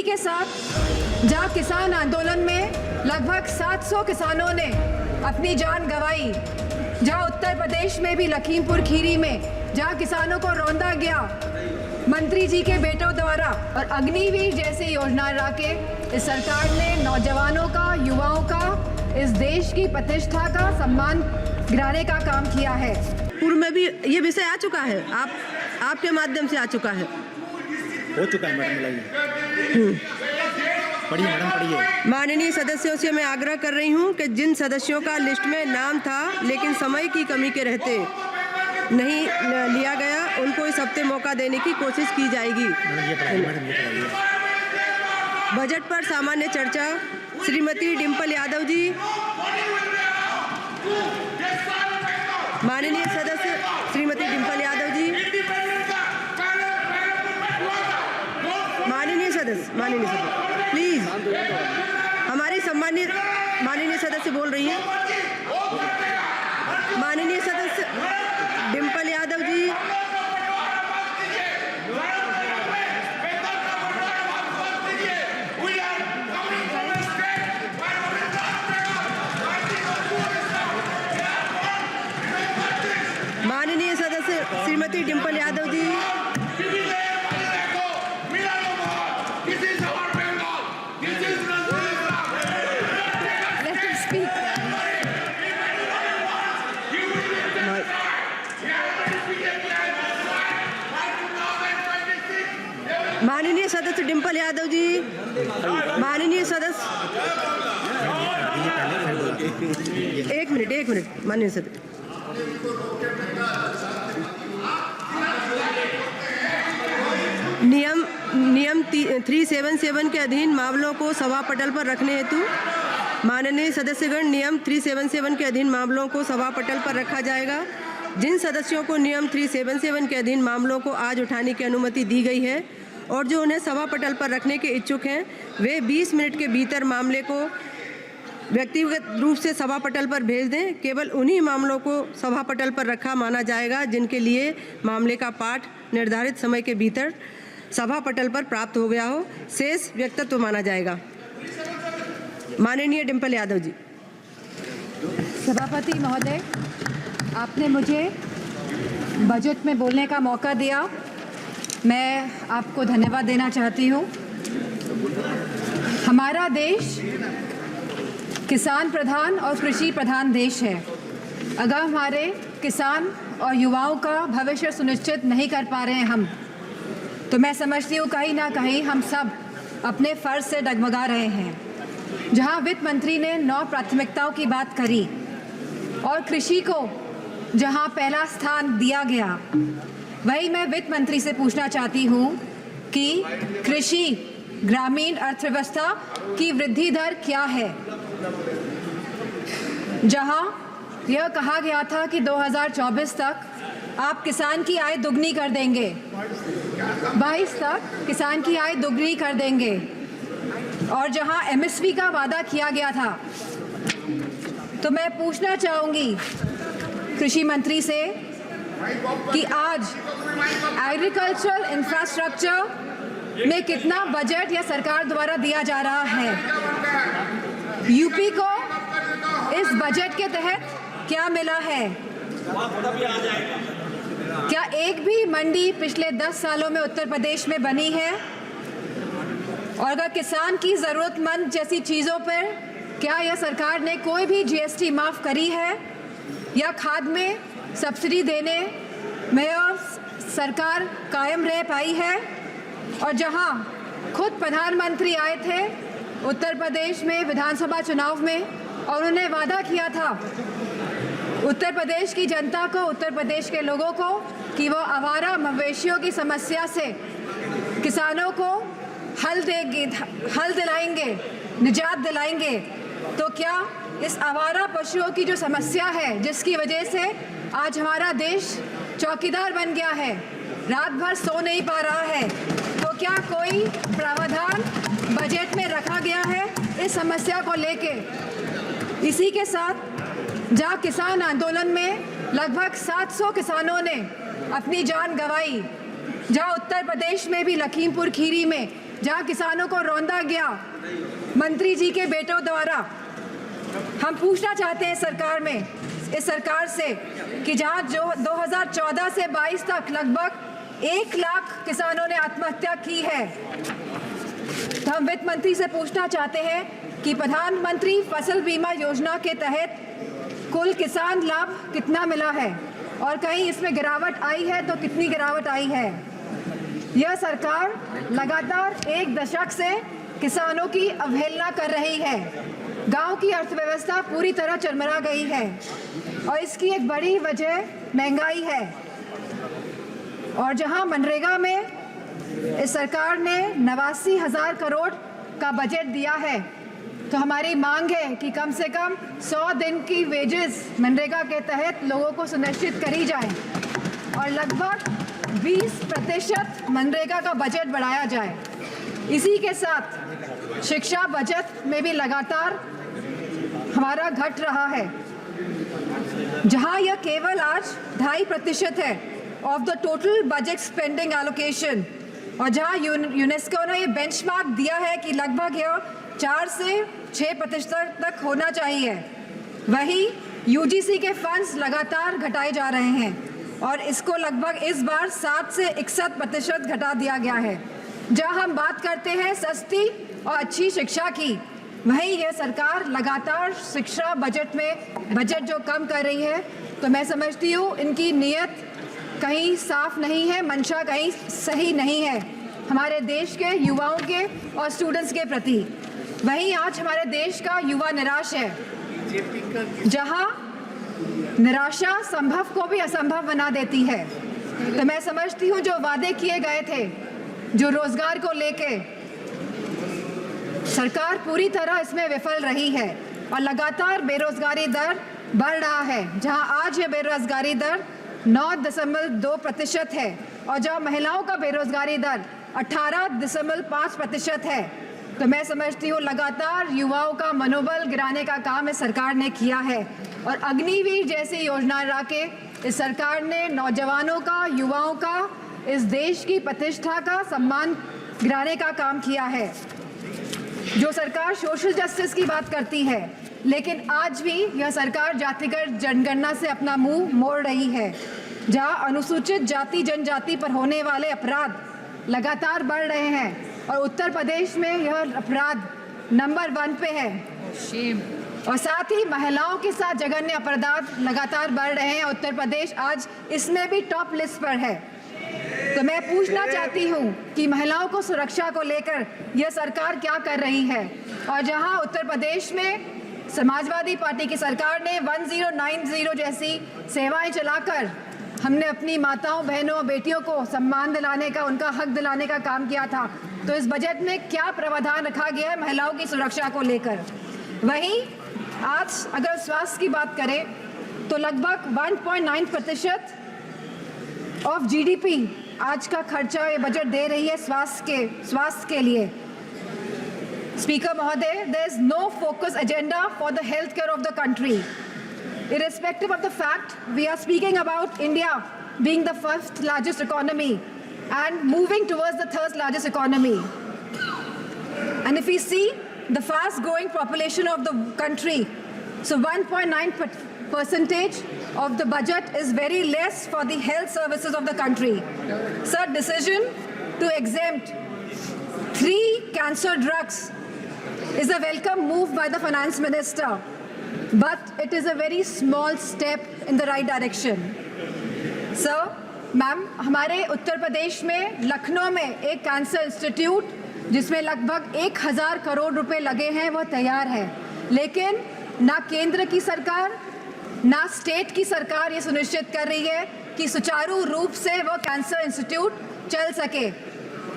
इसी के साथ जहां किसान आंदोलन में लगभग 700 किसानों ने अपनी जान गंवाई, जहां उत्तर प्रदेश में भी लखीमपुर खीरी में जहां किसानों को रौंदा गया मंत्री जी के बेटों द्वारा, और अग्निवीर जैसी योजना ला के इस सरकार ने नौजवानों का, युवाओं का, इस देश की प्रतिष्ठा का सम्मान गिराने का काम किया है। पूर्व में भी ये विषय आ चुका है, आपके माध्यम से आ चुका है, हो चुका है मैडम। पढ़िए मैडम, पढ़िए। माननीय सदस्यों से मैं आग्रह कर रही हूं कि जिन सदस्यों का लिस्ट में नाम था लेकिन समय की कमी के रहते नहीं लिया गया, उनको इस हफ्ते मौका देने की कोशिश की जाएगी। बजट पर सामान्य चर्चा, श्रीमती डिम्पल यादव जी। माननीय सदस्य श्रीमती डिम्पल यादव जी। माननीय सदस्य प्लीज, हमारे सम्मानित माननीय सदस्य बोल रही हैं। माननीय सदस्य डिम्पल यादव जी। माननीय सदस्य श्रीमती डिम्पल यादव जी। माननीय सदस्य डिम्पल यादव जी। माननीय सदस्य एक मिनट माननीय सदस्य। नियम 377 के अधीन मामलों को सभा पटल पर रखने हेतु माननीय सदस्यगण, नियम 377 के अधीन मामलों को सभा पटल पर रखा जाएगा। जिन सदस्यों को नियम 377 के अधीन मामलों को आज उठाने की अनुमति दी गई है और जो उन्हें सभा पटल पर रखने के इच्छुक हैं, वे 20 मिनट के भीतर मामले को व्यक्तिगत रूप से सभा पटल पर भेज दें। केवल उन्हीं मामलों को सभा पटल पर रखा माना जाएगा जिनके लिए मामले का पाठ निर्धारित समय के भीतर सभा पटल पर प्राप्त हो गया हो, शेष व्यक्तित्व माना जाएगा। माननीय डिम्पल यादव जी। सभापति महोदय, आपने मुझे बजट में बोलने का मौका दिया, मैं आपको धन्यवाद देना चाहती हूँ। हमारा देश किसान प्रधान और कृषि प्रधान देश है। अगर हमारे किसान और युवाओं का भविष्य सुनिश्चित नहीं कर पा रहे हैं हम, तो मैं समझती हूँ कहीं ना कहीं हम सब अपने फ़र्ज से डगमगा रहे हैं। जहाँ वित्त मंत्री ने 9 प्राथमिकताओं की बात करी और कृषि को जहाँ पहला स्थान दिया गया, वही मैं वित्त मंत्री से पूछना चाहती हूँ कि कृषि ग्रामीण अर्थव्यवस्था की वृद्धि दर क्या है। जहां यह कहा गया था कि 2024 तक आप किसान की आय दुगनी कर देंगे, 22 तक किसान की आय दुगनी कर देंगे, और जहां एमएसपी का वादा किया गया था, तो मैं पूछना चाहूँगी कृषि मंत्री से कि आज एग्रीकल्चरल इंफ्रास्ट्रक्चर में कितना बजट या सरकार द्वारा दिया जा रहा है। यूपी को इस बजट के तहत क्या मिला है। क्या एक भी मंडी पिछले 10 सालों में उत्तर प्रदेश में बनी है, और अगर किसान की ज़रूरतमंद जैसी चीज़ों पर क्या यह सरकार ने कोई भी जीएसटी माफ़ करी है, या खाद में सब्सिडी देने में सरकार कायम रह पाई है। और जहां खुद प्रधानमंत्री आए थे उत्तर प्रदेश में विधानसभा चुनाव में, और उन्होंने वादा किया था उत्तर प्रदेश की जनता को, उत्तर प्रदेश के लोगों को, कि वो आवारा मवेशियों की समस्या से किसानों को हल दिलाएंगे, निजात दिलाएंगे। तो क्या इस आवारा पशुओं की जो समस्या है, जिसकी वजह से आज हमारा देश चौकीदार बन गया है, रात भर सो नहीं पा रहा है, तो क्या कोई प्रावधान बजट में रखा गया है इस समस्या को लेके? इसी के साथ जहां किसान आंदोलन में लगभग 700 किसानों ने अपनी जान गंवाई, जहां उत्तर प्रदेश में भी लखीमपुर खीरी में जहां किसानों को रौंदा गया मंत्री जी के बेटों द्वारा। हम पूछना चाहते हैं इस सरकार से कि जहां जो 2014 से 22 तक लगभग 1 लाख किसानों ने आत्महत्या की है, तो हम वित्त मंत्री से पूछना चाहते हैं कि प्रधानमंत्री फसल बीमा योजना के तहत कुल किसान लाभ कितना मिला है और कहीं इसमें गिरावट आई है तो कितनी गिरावट आई है। यह सरकार लगातार 1 दशक से किसानों की अवहेलना कर रही है। गांव की अर्थव्यवस्था पूरी तरह चरमरा गई है और इसकी एक बड़ी वजह महंगाई है। और जहां मनरेगा में इस सरकार ने 89,000 करोड़ का बजट दिया है, तो हमारी मांग है कि कम से कम 100 दिन की वेजेस मनरेगा के तहत लोगों को सुनिश्चित करी जाए और लगभग 20% मनरेगा का बजट बढ़ाया जाए। इसी के साथ शिक्षा बजट में भी लगातार हमारा घट रहा है, जहां यह केवल आज 2.5% है of the total budget spending allocation, और जहां यूनेस्को ने ये बेंचमार्क दिया है कि लगभग यह 4 से 6% तक होना चाहिए, वही यूजीसी के फंड्स लगातार घटाए जा रहे हैं और इसको लगभग इस बार 7 से 61% घटा दिया गया है। जहां हम बात करते हैं सस्ती और अच्छी शिक्षा की, वहीं यह सरकार लगातार शिक्षा बजट जो कम कर रही है, तो मैं समझती हूँ इनकी नीयत कहीं साफ नहीं है, मंशा कहीं सही नहीं है हमारे देश के युवाओं के और स्टूडेंट्स के प्रति। वहीं आज हमारे देश का युवा निराश है, जहां निराशा संभव को भी असंभव बना देती है। तो मैं समझती हूँ जो वादे किए गए थे, जो रोजगार को लेके, सरकार पूरी तरह इसमें विफल रही है और लगातार बेरोजगारी दर बढ़ रहा है। जहां आज यह बेरोजगारी दर 9.2% है और जहां महिलाओं का बेरोजगारी दर 18.5% है, तो मैं समझती हूँ लगातार युवाओं का मनोबल गिराने का काम इस सरकार ने किया है। और अग्निवीर जैसी योजना ला के इस सरकार ने नौजवानों का, युवाओं का, इस देश की प्रतिष्ठा का सम्मान गिराने का काम किया है। जो सरकार सोशल जस्टिस की बात करती है, लेकिन आज भी यह सरकार जातिगत जनगणना से अपना मुंह मोड़ रही है, जहां अनुसूचित जाति जनजाति पर होने वाले अपराध लगातार बढ़ रहे हैं और उत्तर प्रदेश में यह अपराध नंबर 1 पे है। और साथ ही महिलाओं के साथ जघन्य अपराध लगातार बढ़ रहे हैं। उत्तर प्रदेश आज इसमें भी टॉप लिस्ट पर है। तो मैं पूछना चाहती हूँ कि महिलाओं को सुरक्षा को लेकर यह सरकार क्या कर रही है। और जहां उत्तर प्रदेश में समाजवादी पार्टी की सरकार ने 1090 जैसी सेवाएं चलाकर हमने अपनी माताओं, बहनों, बेटियों को सम्मान दिलाने का, उनका हक दिलाने का काम किया था, तो इस बजट में क्या प्रावधान रखा गया है महिलाओं की सुरक्षा को लेकर। वहीं आज अगर स्वास्थ्य की बात करें तो लगभग 1.9% ऑफ जीडीपी आज का खर्चा ये बजट दे रही है स्वास्थ्य के लिए। Speaker Mahoday, there is no focus agenda for the healthcare of the country. Irrespective of the fact we are speaking about India being the 1st largest economy and moving towards the 3rd largest economy. And if we see the fast growing population of the country, so 1.9% of the budget is very less for the health services of the country. Sir, decision to exempt 3 cancer drugs is a welcome move by the finance minister, but it is a very small step in the right direction. Sir, ma'am, हमारे उत्तर प्रदेश में लखनऊ में एक cancer institute जिसमें लगभग 1,000 करोड़ रुपए लगे हैं, वह तैयार है, लेकिन ना केंद्र की सरकार ना स्टेट की सरकार ये सुनिश्चित कर रही है कि सुचारू रूप से वह कैंसर इंस्टीट्यूट चल सके,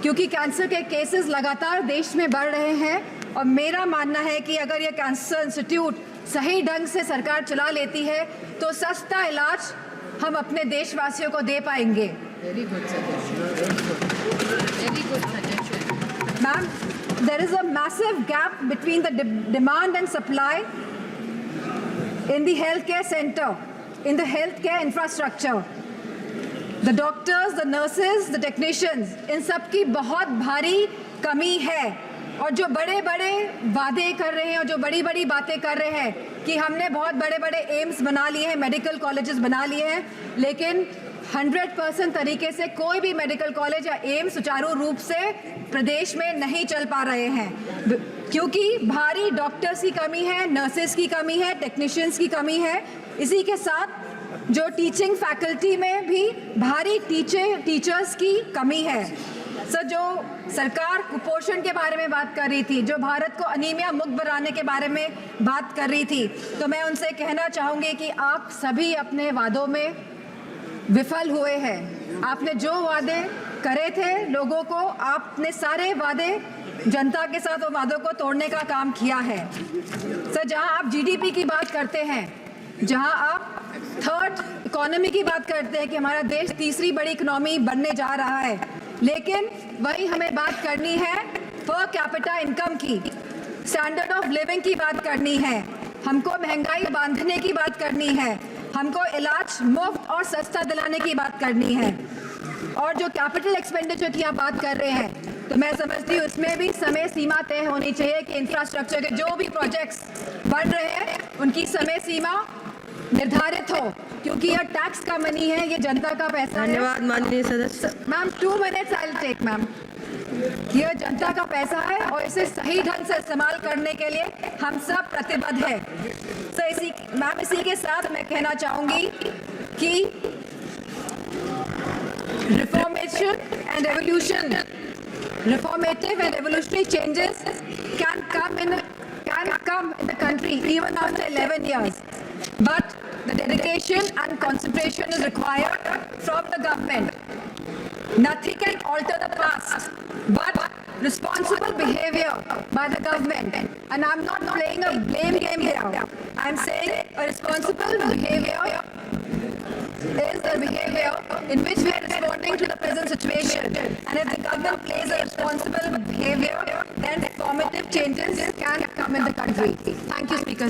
क्योंकि कैंसर के केसेस लगातार देश में बढ़ रहे हैं। और मेरा मानना है कि अगर ये कैंसर इंस्टीट्यूट सही ढंग से सरकार चला लेती है तो सस्ता इलाज हम अपने देशवासियों को दे पाएंगे। Very good suggestion. Very good suggestion. Ma'am, there is a massive gap between the demand and supply in the healthcare center, in the healthcare infrastructure. The doctors, the nurses, the technicians, इन सब की बहुत भारी कमी है और जो बड़े बड़े वादे कर रहे हैं और जो बड़ी बड़ी बातें कर रहे हैं कि हमने बहुत बड़े बड़े एम्स बना लिए हैं, मेडिकल कॉलेजेस बना लिए हैं, लेकिन 100% तरीके से कोई भी मेडिकल कॉलेज या एम्स सुचारू रूप से प्रदेश में नहीं चल पा रहे हैं क्योंकि भारी डॉक्टर्स की कमी है, नर्सेस की कमी है, टेक्नीशियंस की कमी है। इसी के साथ जो टीचिंग फैकल्टी में भी भारी टीचर्स की कमी है। सर, जो सरकार कुपोषण के बारे में बात कर रही थी, जो भारत को अनीमिया मुक्त बनाने के बारे में बात कर रही थी, तो मैं उनसे कहना चाहूँगी कि आप सभी अपने वादों में विफल हुए हैं। आपने जो वादे करे थे लोगों को, आपने सारे वादे जनता के साथ वो वादों को तोड़ने का काम किया है। सर, जहां आप जीडीपी की बात करते हैं, जहां आप थर्ड इकोनॉमी की बात करते हैं कि हमारा देश तीसरी बड़ी इकोनॉमी बनने जा रहा है, लेकिन वही हमें बात करनी है पर कैपिटा इनकम की, स्टैंडर्ड ऑफ लिविंग की बात करनी है, हमको महंगाई बांधने की बात करनी है, हमको इलाज मुफ्त और सस्ता दिलाने की बात करनी है। और जो कैपिटल एक्सपेंडिचर की आप बात कर रहे हैं, तो मैं समझती हूँ उसमें भी समय सीमा तय होनी चाहिए कि इंफ्रास्ट्रक्चर के जो भी प्रोजेक्ट्स बन रहे हैं उनकी समय सीमा निर्धारित हो, क्योंकि यह टैक्स का मनी है, ये जनता का पैसा है। धन्यवाद माननीय सदस्य। Ma'am 2 minutes I will take ma'am. यह जनता का पैसा है और इसे सही ढंग से इस्तेमाल करने के लिए हम सब प्रतिबद्ध हैं। तो इसी के साथ मैं कहना चाहूंगी कि reformation and revolution, reformative and revolutionary changes can come in the country even after 11 years, but the dedication and concentration is required from the government. Nothing can alter the past but responsible behavior by the government, and I'm not playing a blame game here. I'm saying a responsible behavior is the behavior in which we are responding to the present situation, and if the government plays a responsible behavior, then formative changes can come in the country. Thank you, Speaker.